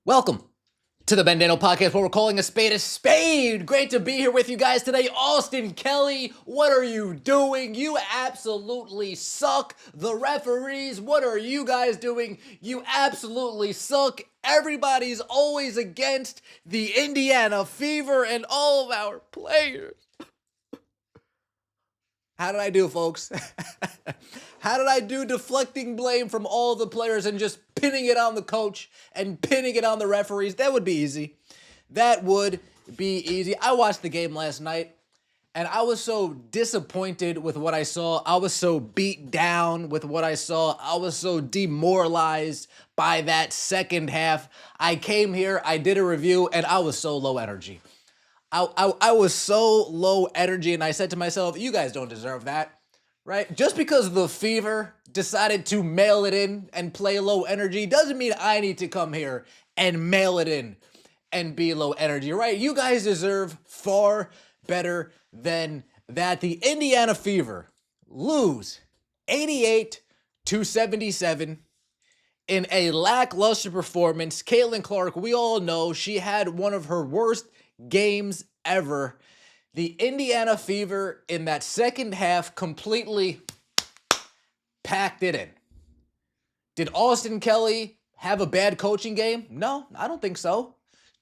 Welcome to the Bandano Podcast, where we're calling a spade a spade. Great to be here with you guys today. Austin Kelly, what are you doing? You absolutely suck. The referees, what are you guys doing? You absolutely suck. Everybody's always against the Indiana Fever and all of our players. How did I do, folks? How did I do deflecting blame from all the players and just pinning it on the coach and pinning it on the referees? That would be easy. That would be easy. I watched the game last night, and I was so disappointed with what I saw. I was so beat down with what I saw. I was so demoralized by that second half. I came here, I did a review, and I was so low energy. I was so low energy, and I said to myself, you guys don't deserve that, right? Just because the Fever decided to mail it in and play low energy doesn't mean I need to come here and mail it in and be low energy, right? You guys deserve far better than that. The Indiana Fever lose 88-77 in a lackluster performance. Caitlin Clark, we all know she had one of her worst games ever. The Indiana Fever in that second half completely packed it in. Did Austin Kelly have a bad coaching game? No, I don't think so.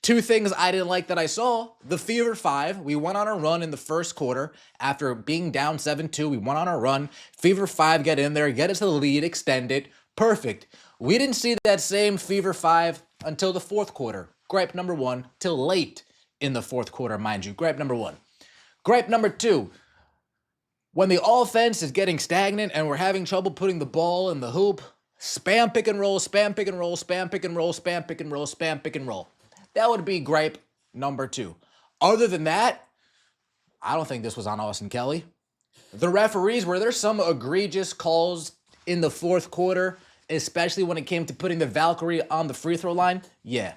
Two things I didn't like that I saw. The Fever 5, we went on a run in the first quarter. After being down 7-2, we went on a run. Fever 5, get in there, get us the lead, extend it. Perfect. We didn't see that same Fever 5 until the fourth quarter. Gripe number one, till late in the fourth quarter, mind you. Gripe number one. Gripe number two, when the offense is getting stagnant and we're having trouble putting the ball in the hoop, spam pick and roll, spam pick and roll, spam pick and roll, spam pick and roll, spam pick and roll. That would be gripe number two. Other than that, I don't think this was on Austin Kelly. The referees, were there some egregious calls in the fourth quarter, especially when it came to putting the Valkyrie on the free throw line? Yeah,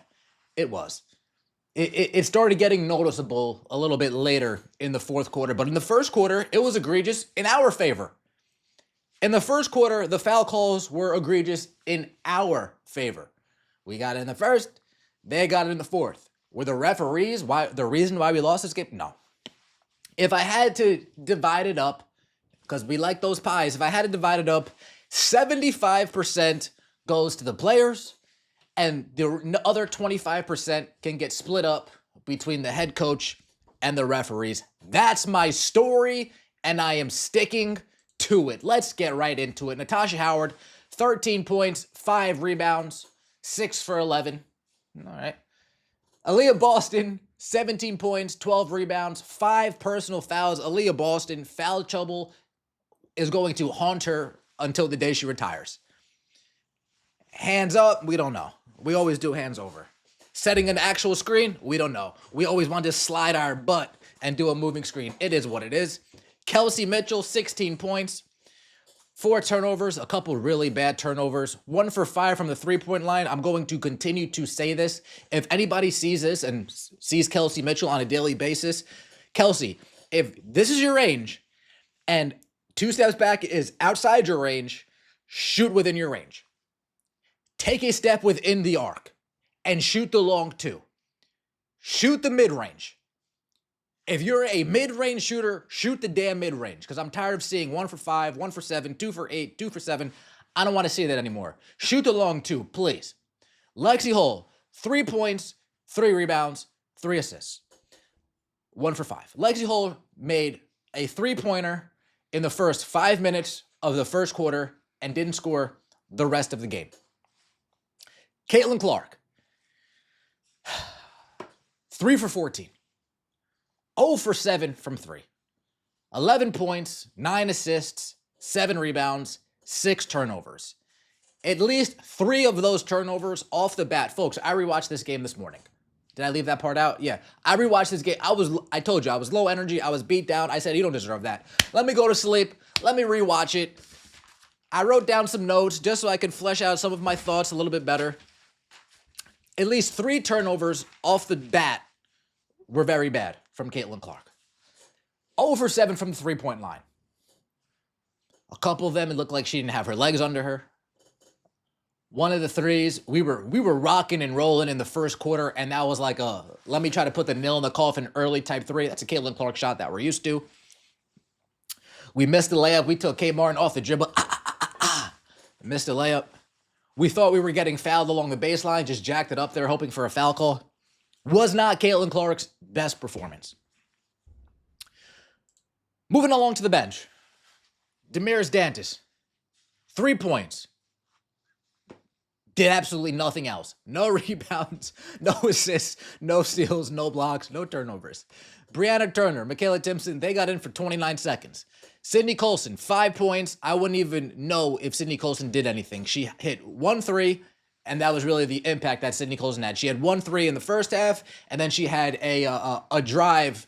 it was. It started getting noticeable a little bit later in the fourth quarter, but in the first quarter, it was egregious in our favor. In the first quarter, the foul calls were egregious in our favor. We got it in the first, they got it in the fourth. Were the referees the reason why we lost this game? No. If I had to divide it up, because we like those pies, if I had to divide it up, 75% goes to the players, and the other 25% can get split up between the head coach and the referees. That's my story, and I am sticking to it. Let's get right into it. Natasha Howard, 13 points, 5 rebounds, 6 for 11. All right. Aaliyah Boston, 17 points, 12 rebounds, 5 personal fouls. Aaliyah Boston, foul trouble is going to haunt her until the day she retires. Hands up, we don't know. We always do hands over. Setting an actual screen, we don't know. We always want to slide our butt and do a moving screen. It is what it is. Kelsey Mitchell, 16 points, 4 turnovers, a couple really bad turnovers, 1 for 5 from the three-point line. I'm going to continue to say this. If anybody sees this and sees Kelsey Mitchell on a daily basis, Kelsey, if this is your range and 2 steps back is outside your range, shoot within your range. Take a step within the arc and shoot the long 2. Shoot the mid-range. If you're a mid-range shooter, shoot the damn mid-range, because I'm tired of seeing 1 for 5, 1 for 7, 2 for 8, 2 for 7. I don't want to see that anymore. Shoot the long 2, please. Lexi Hull, 3 points, 3 rebounds, 3 assists. 1 for 5. Lexi Hull made a 3-pointer in the first 5 minutes of the first quarter and didn't score the rest of the game. Caitlin Clark, 3 for 14. 0 for 7 from 3. 11 points, 9 assists, 7 rebounds, 6 turnovers. At least 3 of those turnovers off the bat. Folks, I rewatched this game this morning. Did I leave that part out? Yeah. I rewatched this game. I told you, I was low energy. I was beat down. I said, you don't deserve that. Let me go to sleep. Let me rewatch it. I wrote down some notes just so I could flesh out some of my thoughts a little bit better. At least 3 turnovers off the bat were very bad from Caitlin Clark. 0 for 7 from the three-point line. A couple of them, it looked like she didn't have her legs under her. One of the threes, we were rocking and rolling in the first quarter, and that was like a let me try to put the nail in the coffin early type three. That's a Caitlin Clark shot that we're used to. We missed the layup. We took Kate Martin off the dribble. Missed the layup. We thought we were getting fouled along the baseline, just jacked it up there, hoping for a foul call. Was not Caitlin Clark's best performance. Moving along to the bench. Damiris Dantas, 3 points. Did absolutely nothing else. No rebounds, no assists, no steals, no blocks, no turnovers. Brianna Turner, Michaela Timpson, they got in for 29 seconds. Sydney Colson, 5 points. I wouldn't even know if Sydney Colson did anything. She hit 1 3, and that was really the impact that Sydney Colson had. She had 1 3 in the first half, and then she had a drive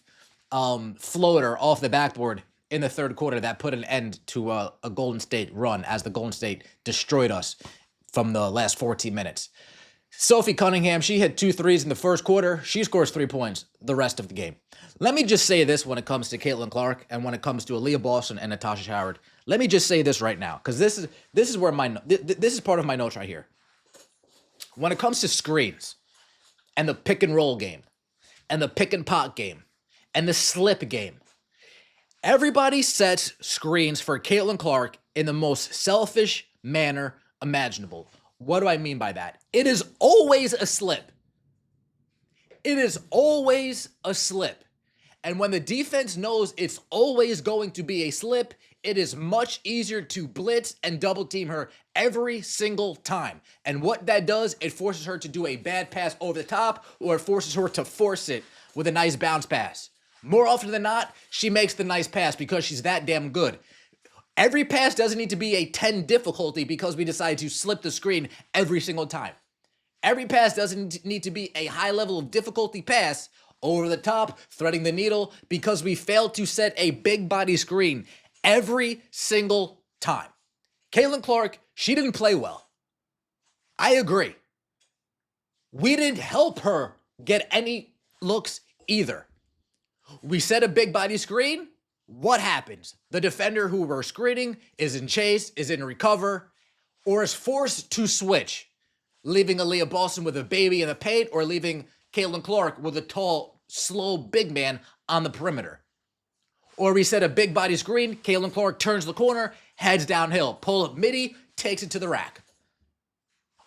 floater off the backboard in the third quarter that put an end to a Golden State run as the Golden State destroyed us from the last 14 minutes. Sophie Cunningham, she hit 2 threes in the first quarter. She scores 3 points the rest of the game. Let me just say this when it comes to Caitlin Clark and when it comes to Aaliyah Boston and Natasha Howard. Let me just say this right now, because this is where this is part of my notes right here. When it comes to screens and the pick and roll game and the pick and pop game and the slip game, everybody sets screens for Caitlin Clark in the most selfish manner imaginable. What do I mean by that? It is always a slip. It is always a slip. And when the defense knows it's always going to be a slip, it is much easier to blitz and double team her every single time. And what that does, it forces her to do a bad pass over the top, or it forces her to force it with a nice bounce pass. More often than not, she makes the nice pass because she's that damn good. Every pass doesn't need to be a 10 difficulty because we decide to slip the screen every single time. Every pass doesn't need to be a high level of difficulty pass over the top, threading the needle, because we failed to set a big body screen every single time. Caitlin Clark, she didn't play well. I agree. We didn't help her get any looks either. We set a big body screen. What happens? The defender who we're screening is in chase, is in recover, or is forced to switch, leaving Aaliyah Boston with a baby in the paint or leaving Caitlin Clark with a tall, slow big man on the perimeter. Or we set a big body screen, Caitlin Clark turns the corner, heads downhill, pull up midi, takes it to the rack.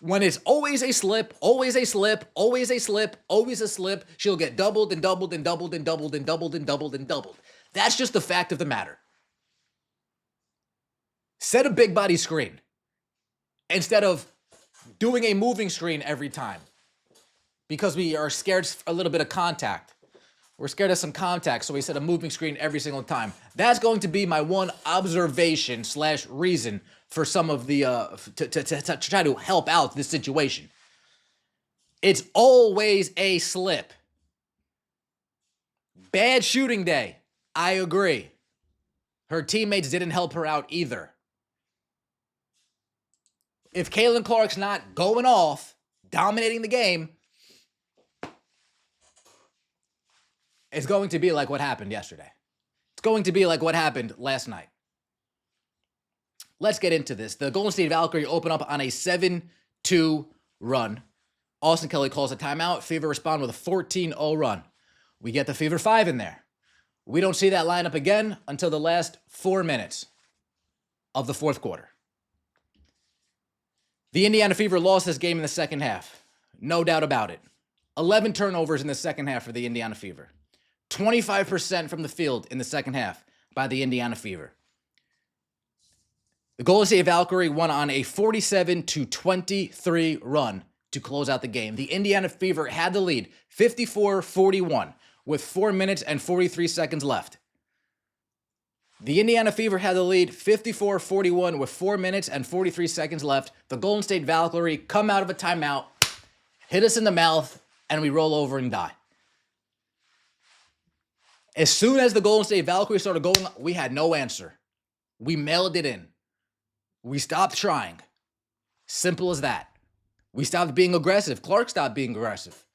When it's always a slip, always a slip, always a slip, always a slip, she'll get doubled and doubled and doubled and doubled and doubled and doubled and doubled. That's just the fact of the matter. Set a big body screen instead of doing a moving screen every time because we are scared a little bit of contact. We're scared of some contact, so we set a moving screen every single time. That's going to be my one observation / reason for some of the to try to help out this situation. It's always a slip. Bad shooting day. I agree. Her teammates didn't help her out either. If Caitlin Clark's not going off, dominating the game, it's going to be like what happened yesterday. It's going to be like what happened last night. Let's get into this. The Golden State Valkyrie open up on a 7-2 run. Austin Kelly calls a timeout. Fever respond with a 14-0 run. We get the Fever 5 in there. We don't see that lineup again until the last 4 minutes of the fourth quarter. The Indiana Fever lost this game in the second half. No doubt about it. 11 turnovers in the second half for the Indiana Fever. 25% from the field in the second half by the Indiana Fever. The Golden State Valkyrie won on a 47-23 run to close out the game. The Indiana Fever had the lead, 54-41, with 4 minutes and 43 seconds left. The Indiana Fever had the lead, 54-41, with 4 minutes and 43 seconds left. The Golden State Valkyrie come out of a timeout, hit us in the mouth, and we roll over and die. As soon as the Golden State Valkyrie started going, we had no answer. We mailed it in. We stopped trying. Simple as that. We stopped being aggressive. Clark stopped being aggressive.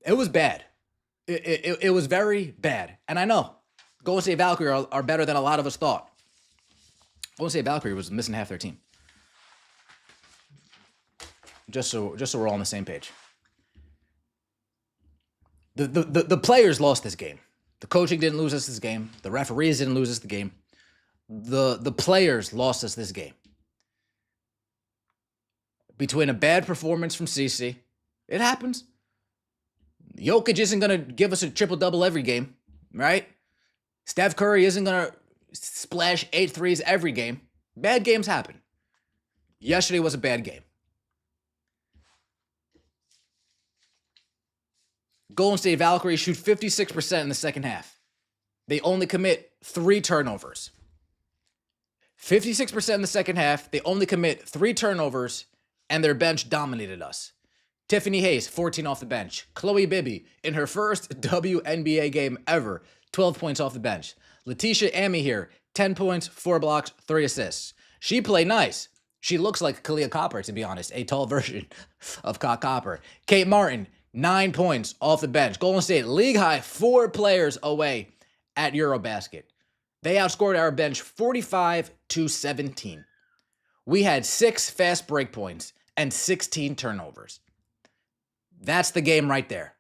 It was bad. It was very bad. And I know Golden State Valkyrie are better than a lot of us thought. Golden State Valkyrie was missing half their team. Just so we're all on the same page. The players lost this game. The coaching didn't lose us this game. The referees didn't lose us the game. The players lost us this game. Between a bad performance from CC, it happens. Jokic isn't going to give us a triple-double every game, right? Steph Curry isn't going to splash 8 threes every game. Bad games happen. Yesterday was a bad game. Golden State Valkyrie shoot 56% in the second half. They only commit 3 turnovers. 56% in the second half. They only commit 3 turnovers, and their bench dominated us. Tiffany Hayes, 14 off the bench. Chloe Bibby, in her first WNBA game ever, 12 points off the bench. Letitia Amy here, 10 points, 4 blocks, 3 assists. She played nice. She looks like Kalia Copper, to be honest, a tall version of Copper. Kate Martin, 9 points off the bench. Golden State, league high, 4 players away at Eurobasket. They outscored our bench 45-17. We had 6 fast break points and 16 turnovers. That's the game right there.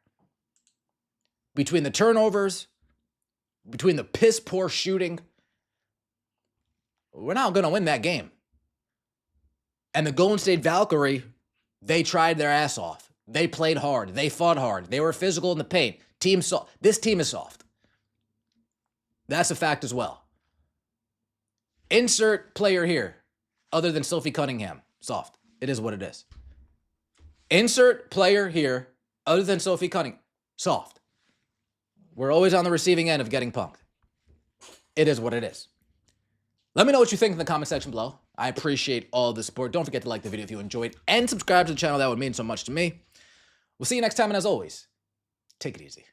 Between the turnovers, between the piss poor shooting, we're not going to win that game. And the Golden State Valkyrie, they tried their ass off. They played hard. They fought hard. They were physical in the paint. This team is soft. That's a fact as well. Insert player here, other than Sophie Cunningham. Soft. It is what it is. Insert player here, other than Sophie Cunningham. Soft. We're always on the receiving end of getting punked. It is what it is. Let me know what you think in the comment section below. I appreciate all the support. Don't forget to like the video if you enjoyed and subscribe to the channel. That would mean so much to me. We'll see you next time, and as always, take it easy.